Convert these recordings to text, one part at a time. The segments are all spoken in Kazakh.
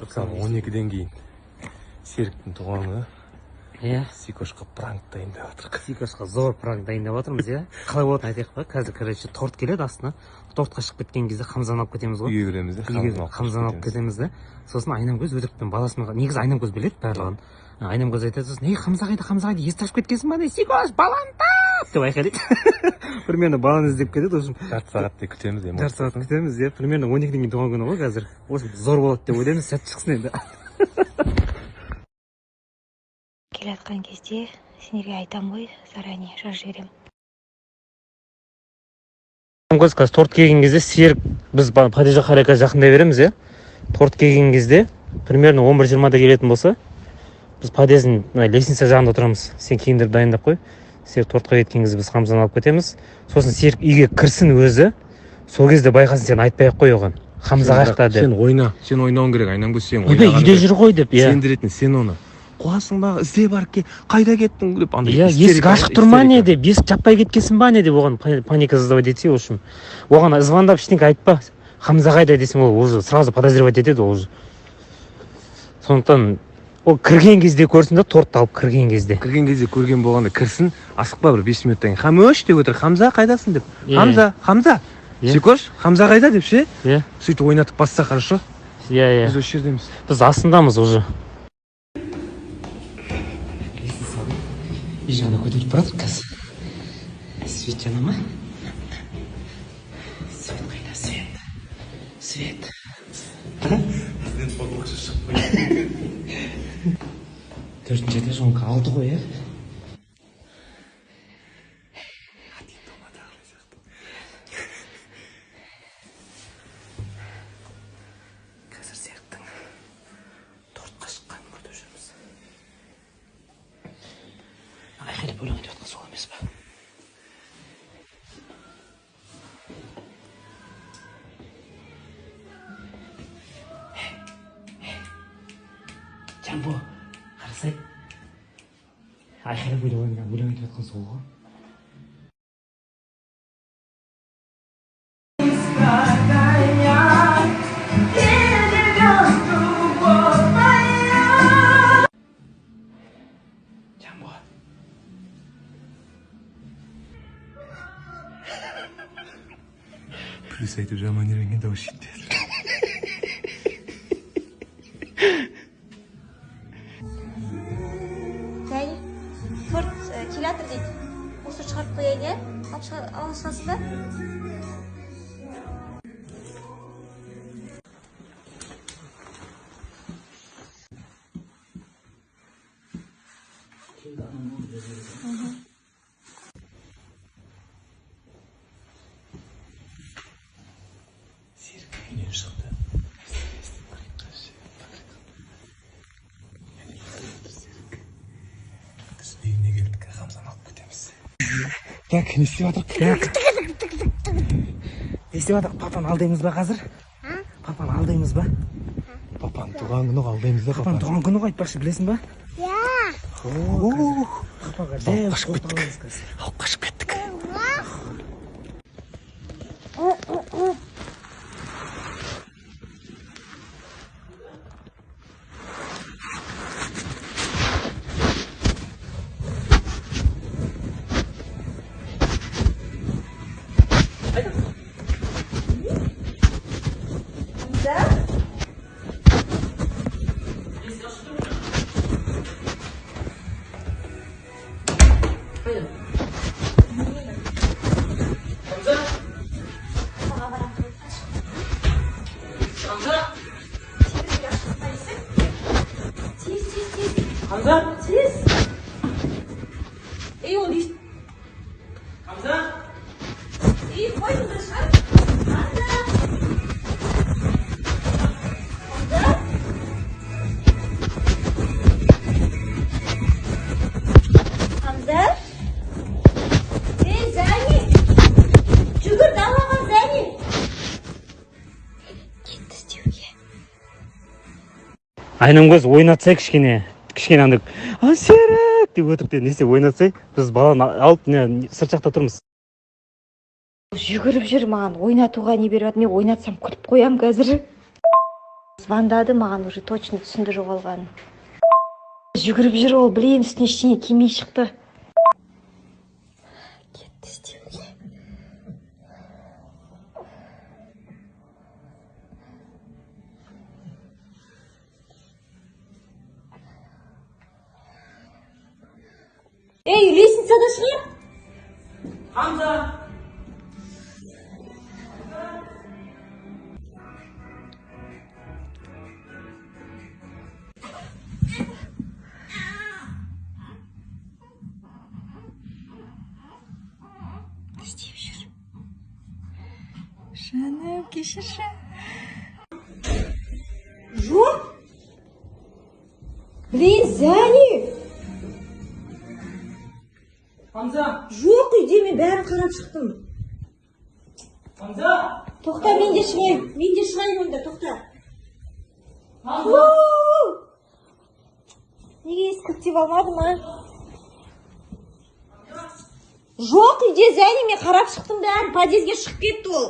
Мысалы 12-ден кейін Серіктің туғаны. Иә. Сикошқа пранк дайындап жатырмық. Сикошқа зор пранк дайындап жатырмыз, иә. Қалай болатынын айтайық па? Қазір, короче, торт келеді астына. Тортқа шығып кеткен кезде Хамзаны алып кетеміз ғой. Үйге кіреміз де, Хамзаны алып кетеміз де. Сосын Айнамкөз өтірікпен баласымен, негізі Айнамкөз біледі барлығын. Айнамкөз айтады сосын: "Ей, Хамза қайда, есті ашып кеткенсің ба? Сикош, баланы тап!" деп айқайлайды. Примерно баланы іздеп кетеді. Осым жарты сағаттай күтеміз, жарты сағат күтеміз, иә. Примерно 12-ден кейін туған күні ғой қазір. Осы зор болады деп ойлаймыз, сәт шықсын енді. Келатқан кезде сендерге айтам ғой, заранее жазып жіберем. Қазір торт келген кезде Серік, біз Падежа Харека жақындай береміз, иә. Торт келген кезде примерно 11:20-да келетін болса, біз Падеждің лестница жағында тұрамыз. Сен киімдерді дайындап қой. Серік тортқа кеткен кезде біз Хамзаны алып кетеміз. Сосын Серік үйге кірсін өзі. Сол кезде байқасын, сен айтпай ақ қой оған. Хамза қайықта деп. Сен ойнауың керек, Айнамкөз, сен ойнағаның. Үйде жүр ғой деп, иә. Сендіретін, сен оны қуасың ба, ізде барып ке, қайда кеттің деп, андай есік ашық тұр ма не деп, есік жаппай кеткенсің ба не деп оған паника создавать етсе, в общем. Оған звондап ештеңе айтпа. Хамза қайда десем, ол уже сразу подозревать етеді ол уже. Сондықтан ол кірген кезде көрсін де, тортты алып кірген кезде. Кірген кезде көрген болғанда кірсін, асықпа, бір 5 минуттан кейін Хамөш деп отыр, Хамза қайдасың деп. Хамза, Сикош, Хамза қайда деп ше? Иә. Сөйтіп ойнатып басса, хорошо? Иә. Біз осы жердеміз. Біз астындамыз уже. И жаңа көтеріп баратыр қазір. Свет жана ма? Свет қайда, свет? Свет. Бізден подлықшы шықпайды. 4-ші этажонка алды ғой, е? Қазір Серіктің тортқа шыққанын көріп жүрміз. Айқайлап өлең айтып жатқан сол емес па? Джамбо, қарасай. Айқайлап өлең айтып жатқан сол ғой. Плюс айтып жаман үйренген дауыс шеттеді. Және, торт келатыр дейді. Осы шығарып қояйын, е? Алып шығасыз ба? Так, не істеп жатырық. Не істеп жатырық? Папаны алдаймыз ба қазір? Папаны алдаймыз ба? Папаның туған күні алдаймыз да, Папаның туған күні ғой, айтпақшы, білесің ба? Иә. Папаға жай Алып қашып кеттік. Hamza? Siz? İyi ol işte. Hamza? İyi koydun dışarı. Hamza. Hamza? Hamza? Zani. Çukur dalağa Zani. Gitti istiyor. Айнамкөз ойнатсай кішкене андай Серік деп өтірікте не істеп ойнатсай, біз баланы алып сырт жақта тұрмыз. Жүгіріп жүр, маған ойнатуға не беріп жатыр, мен ойнатсам күліп қоям қазір. звондады, маған уже точно түсінді жоғалғанын. Жүгіріп жүр ол, блин, үстіне ештеңе кимей шықты. Кетті істеуге. Ей, лестницада шығар. Хамза! İsteyip жүр. Жаным, кешірші. Жоқ. Блин, Зәни. Хамза! Жоқ, үйде мен бәрін қарап шықтым. Хамза! Тоқта, мен де шығайын. Мен де шығайын онда, тоқта. Хамза! Неге ескілтеп алмадым, а? Жоқ, үйде Зәни, мен қарап шықтым бәрін. Подъезге шығып кетті ол.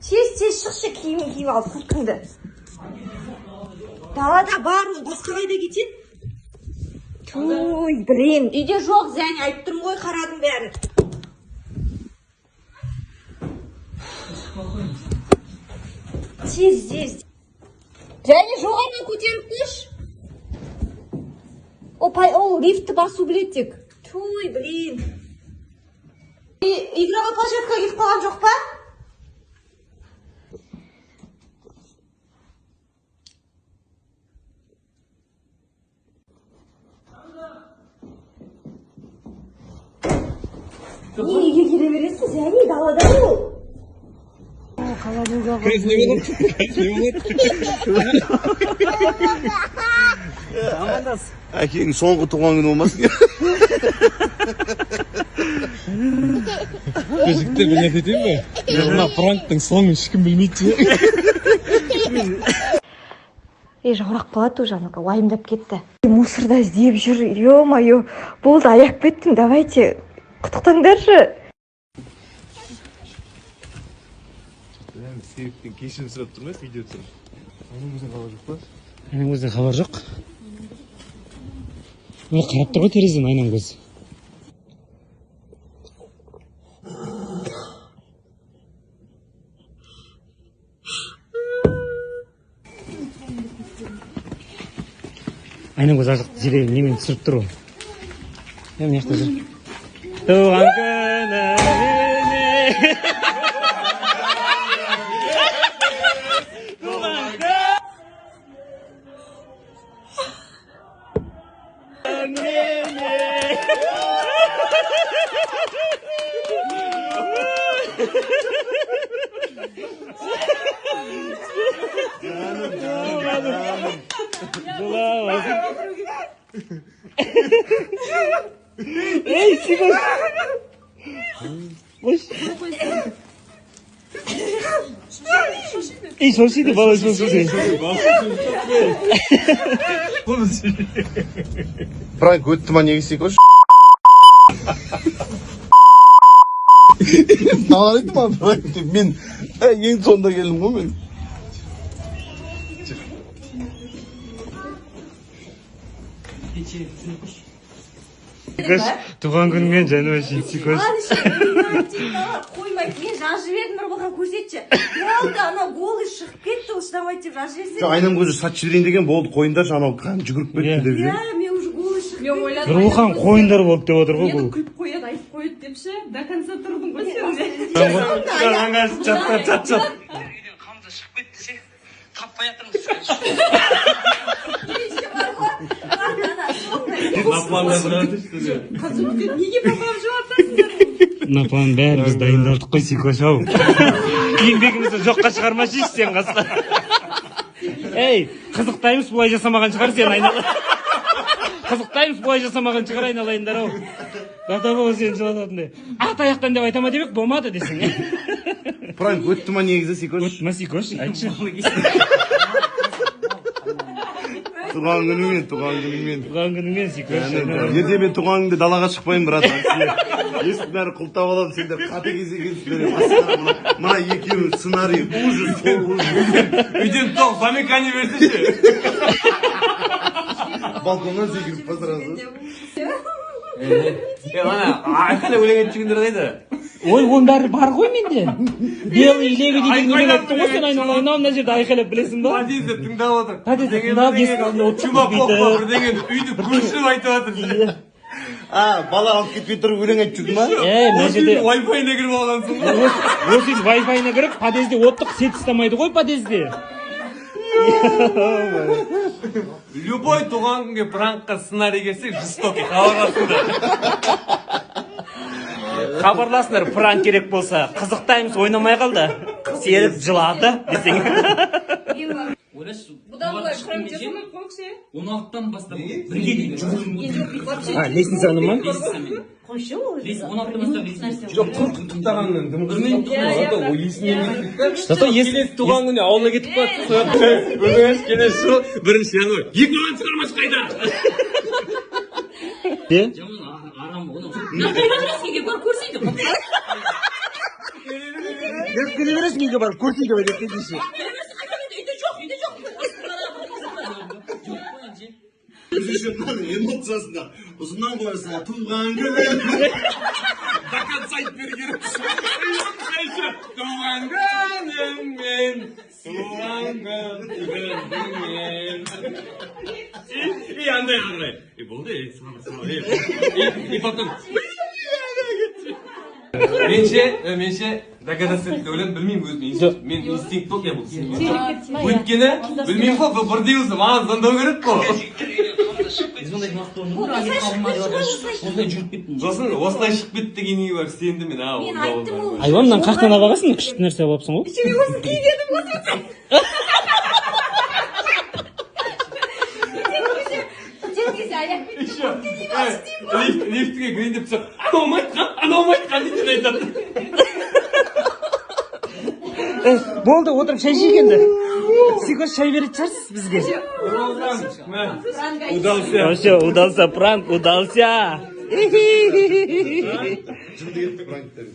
Тез шықшы, киімін киіп алып, курткаңды. Далада бар, ол басқа қайда кетеді? Туй, блин, үйде жоқ, Зәни, айтып тұрмын ғой, қарадым бәрін. Тез. Зәни, жоғарыға көтеріп қойш. Ол лифтті басу біледі тек. Туй, блин. Игровой площадкаға кетіп қалған жоқ па? Неге келе бересіз, Зәни, далада ол. Амандас. Әкең соңғы туған күні болмасын. Жігіттер бір нәрсе етейін бе? Мына пранктың соңын ешкім білмейді. Жаурақ болады уже, анауға уайымдап кетті. Мусорда іздеп жүр, ё-моё, болды, аяқ кеттің, давайте, құттықтаңдаршы. Себептен кешірім сұрап тұрмайсыз, видео түсіріп. Оның өзіне хабар жоқ па? Айнам көзден хабар жоқ. Ол қарап тұр ғой терезеден айнам көз. Айнам көз артық желегін немен түсіріп тұр ғой. Мына жақта жүр. Туған күні. Ey, sigara. Boş. Ey, şoşiydi, bana şoşiydi. Пранк өтті ма неге істей көрші? Саған айтты ма пранк деп, мен ең соңында келдім ғой мен. Туған күнмен жаныма жетсей көш. Қоймай, мен жазып едім, Нұрболған көрсетші. Болды, анау голый шығып кетті, ол шыдамайды деп жазып жіберсең. Айнам көзі сат жіберейін деген болды, қойындаршы анау жүгіріп кетті деп же. Мен уже голый шығып кетті. Нұрболған қойындар болды деп отыр ғой бұл. Күліп қояды, айтып қояды депші, до конца тұрдың ғой сен. Чат. Хамза шығып кетті ше, таппай жатырмыз. Неге папам жуатасыңдар? Напан бәрі біз дайындалдық қой Сикош ау. Еңбегімізді жоққа шығармашы сен қасқа. Ей, қызықтаймыз бұлай жасамаған шығар сен айнала. Қызықтаймыз бұлай жасамаған шығар айналайындар ау. Дата сен жылататындай. Ат аяқтан деп айтама демек болмады десің. Пранк өтті ма негізі Сикош? Өтті ма Сикош? Айтшы. туған күніңмен, туған күніңмен. туған күніңмен Сикош. Ертең мен туған күнде далаға шықпаймын, брат. Есіктің бәрі құлтап алады, сендер қате кезде келіпсіңдер. Мына екеуі сценарий, ужас, сол ужас. Үйден тоқ, замекание берсеші. Балконнан секіріп па сразу. Ана, айқана өлең айтып жүргендер қайда? Ой, оның бәрі бар ғой менде. Белый легі деген өлең айттың ғой сен айналайын, мына жерде айқайлап білесің ба? Подъезде тыңдап отыр. Подъезде тыңдап, есік алдында отырып Чумақ бүйтіп. оқпа бірдеңені үйді көршілеп айтып жатыр. Бала алып кетпей тұрып өлең айтып жүрді ма? Мына жерде Wi-Fi-не кіріп алғансың ғой. осы Wi-Fi-на кіріп, подъезде оттық сет ұстамайды ғой подъезде. Любой туған күнге пранкқа сценарий келсе, жестокий хабарласыңдар. Хабарласыңдар, пранк керек болса. Қызықтаймыз, ойнамай қалды. Серіп жылады десең. Бұдан былай пранк жасамай қойсай. 16-тан бастап бірге дейін Лестницаны ма? Қойшы ол. 16-тан бастап лестница. Жоқ, құттықтағаннан кім құттықтағанын ол есіне Зато келесі туған күні ауылына кетіп қалады. Өзіңіз келесі жыл бірінші январь. 2000 шығармаш қайда? Жаман арам оны. Нағайға бар көрсейді. Келе бересің үйге барып, көрсейді ғой деп кетеші. Үйде жоқ. Үзішімнің эмоциясында ұзынан қойырсың, туған күні. Бақан сайт бергенім. Туған күніңмен, туған күніңмен. И андай ағырай. Болды, и потом... Менше догадаться ойлап білмеймін өзім. Мен инстинкт болды я бұл кісіні. Өйткені білмеймін ғой, бұл бірдей өзі маған звондау керек қой. Сондай нақты орны бар, ағет қалмады бар. Осылай жүріп кеттім. Сосын осылай шығып кетті дегенге бар, сенді мен. Мен айттым ол. Айваннан қақтан алғасын, күшті нәрсе болыпсың ғой. Ішіме осыны кигенім осы. Лифтіге кірейін деп тұрсақ, анауым айтқан дейтін айтады. Болды, отырып шай ішейік. Сикош шай беретін шығарсыз бізге. Удался. Вообще, удался пранк, удался. Жынды кетті пранктер.